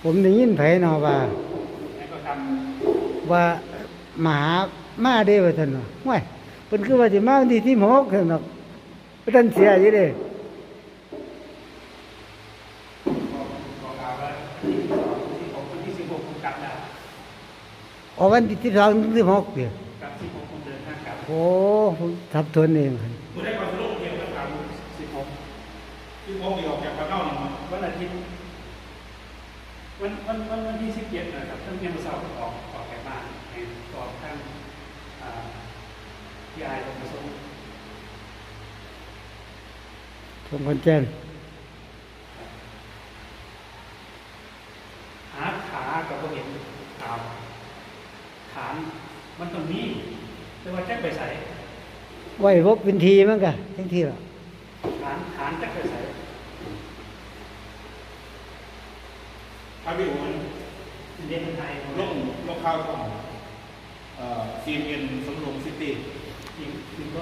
ผมได้ยินไผเนาะว่าแล้วก็ทว่าหมามาเด้ว่าซั่นเนาะห้วยเพิ่นคือว่าสิมาวันที่16ซั่นเนาะบ่ทันเสียอยู่เด้บอกกล่าวว่าที่ผมวันที่16ผมกลับแล้วอ๋อวันที่12ถึง16เด้อก ลับ16ผมเดินทางกลับโอ้ผมทับทวนเองครับผมได้ความสรุปเกี่ยวกับการ16ที่ออกจากปากเก้าเนี่ยวันอาทิตย์วันที่17นะครับท่านเมียมาเสาร์ออกจากบ้านออกทางที่อายลงมาส่งส่งคนแจ้งหาขากับเห็นตามฐานมันตรงนี้แต่ว่าแจ็คไปใส่ไว้พบเป็นทีมั้งกะจังทีล่ะฐานแจ็คไปใส่ถ้าพี่ผมเรียนไทยลงข่าวของCNN สำโรงซิตี้ยิงก็